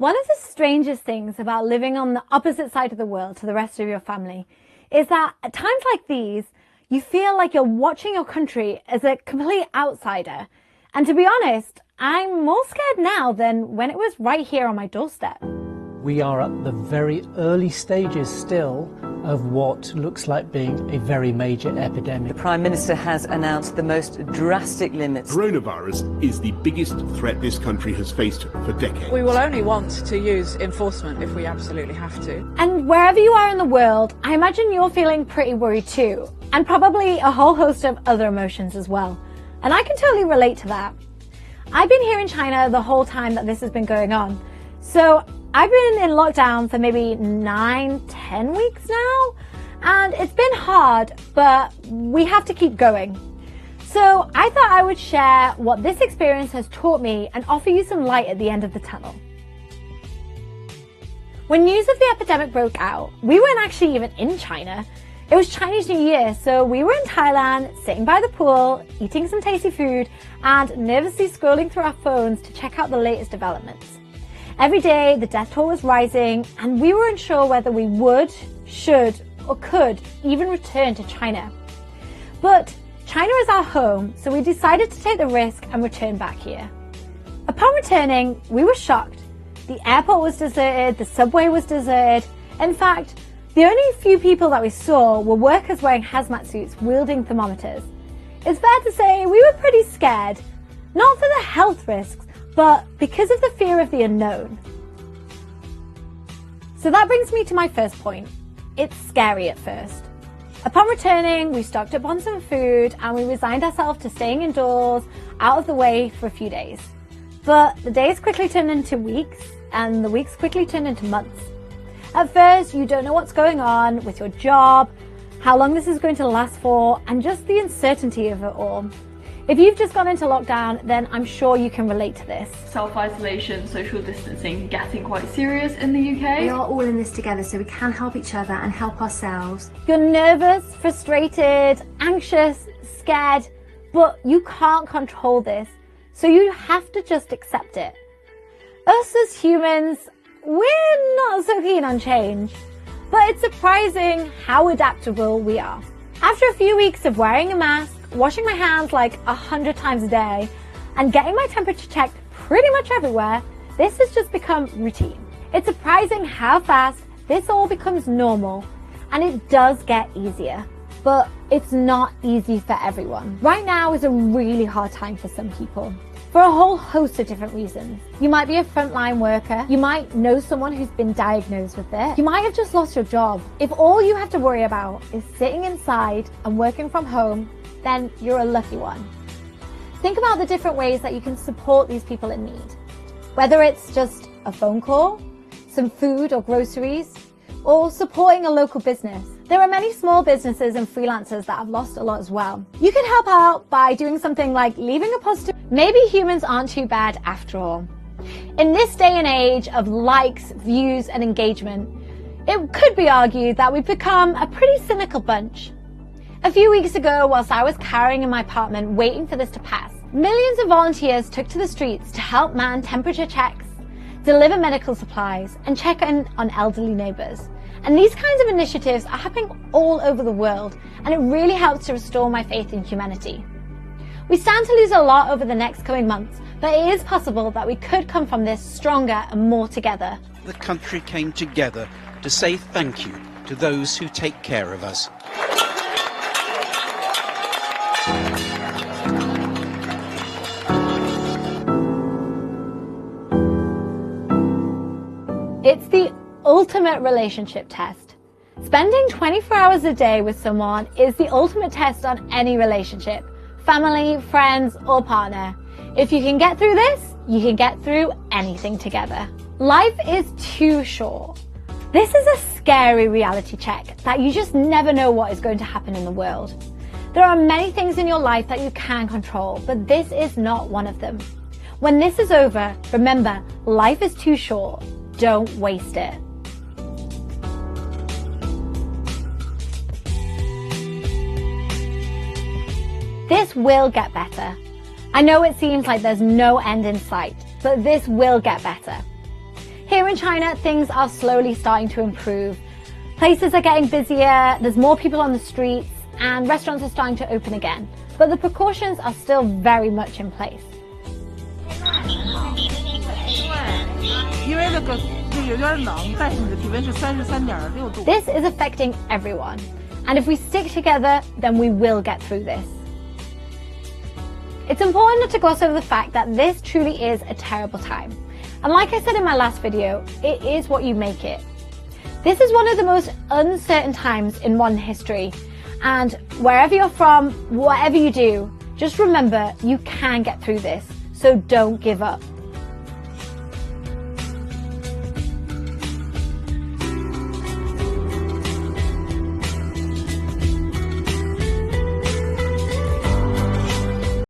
One of the strangest things about living on the opposite side of the world to the rest of your family is that at times like these, you feel like you're watching your country as a complete outsider. And to be honest, I'm more scared now than when it was right here on my doorstep. We are at the very early stages still of what looks like being a very major epidemic. The Prime Minister has announced the most drastic limits. Coronavirus is the biggest threat this country has faced for decades. We will only want to use enforcement if we absolutely have to. And wherever you are in the world, I imagine you're feeling pretty worried too, and probably a whole host of other emotions as well. And I can totally relate to that. I've been here in China the whole time that this has been going on. So I've been in lockdown for maybe 9-10 weeks now, and it's been hard, but we have to keep going. So I thought I would share what this experience has taught me and offer you some light at the end of the tunnel. When news of the epidemic broke out, we weren't actually even in China. It was Chinese New Year, so we were in Thailand, sitting by the pool, eating some tasty food, and nervously scrolling through our phones to check out the latest developments. Every day, the death toll was rising, and we were unsure whether we would, should, or could even return to China. But China is our home, so we decided to take the risk and return back here. Upon returning, we were shocked. The airport was deserted, the subway was deserted. In fact, the only few people that we saw were workers wearing hazmat suits wielding thermometers. It's fair to say we were pretty scared, not for the health risks, but because of the fear of the unknown. So that brings me to my first point. It's scary at first. Upon returning, we stocked up on some food and we resigned ourselves to staying indoors, out of the way for a few days. But the days quickly turned into weeks and the weeks quickly turned into months. At first, you don't know what's going on with your job, how long this is going to last for, and just the uncertainty of it all. If you've just gone into lockdown, then I'm sure you can relate to this. Self-isolation, social distancing getting quite serious in the UK. We are all in this together, so we can help each other and help ourselves. You're nervous, frustrated, anxious, scared, but you can't control this, so you have to just accept it. Us as humans, we're not so keen on change, but it's surprising how adaptable we are. After a few weeks of wearing a mask, washing my hands like 100 times a day, and getting my temperature checked pretty much everywhere, this has just become routine. It's surprising how fast this all becomes normal, and it does get easier. But it's not easy for everyone. Right now is a really hard time for some people, for a whole host of different reasons. You might be a frontline worker, you might know someone who's been diagnosed with it, you might have just lost your job. If all you have to worry about is sitting inside and working from home, then you're a lucky one. Think about the different ways that you can support these people in need. Whether it's just a phone call, some food or groceries, or supporting a local business. There are many small businesses and freelancers that have lost a lot as well. You can help out by doing something like leaving a positive. Maybe humans aren't too bad after all. In this day and age of likes, views, and engagement, it could be argued that we've become a pretty cynical bunch. A few weeks ago, whilst I was cowering in my apartment waiting for this to pass, millions of volunteers took to the streets to help man temperature checks, deliver medical supplies, and check in on elderly neighbours. And these kinds of initiatives are happening all over the world, and it really helps to restore my faith in humanity. We stand to lose a lot over the next coming months, but it is possible that we could come from this stronger and more together. The country came together to say thank you to those who take care of us. It's the ultimate relationship test. Spending 24 hours a day with someone is the ultimate test on any relationship, family, friends, or partner. If you can get through this, you can get through anything together. Life is too short. This is a scary reality check that you just never know what is going to happen in the world. There are many things in your life that you can control, but this is not one of them. When this is over, remember, life is too short. Don't waste it. This will get better. I know it seems like there's no end in sight, but this will get better. Here in China, things are slowly starting to improve. Places are getting busier, there's more people on the streets, and restaurants are starting to open again. But the precautions are still very much in place. This is affecting everyone. And if we stick together, then we will get through this. It's important not to gloss over the fact that this truly is a terrible time. And like I said in my last video, it is what you make it. This is one of the most uncertain times in modern history. And wherever you're from, whatever you do, just remember you can get through this. So don't give up.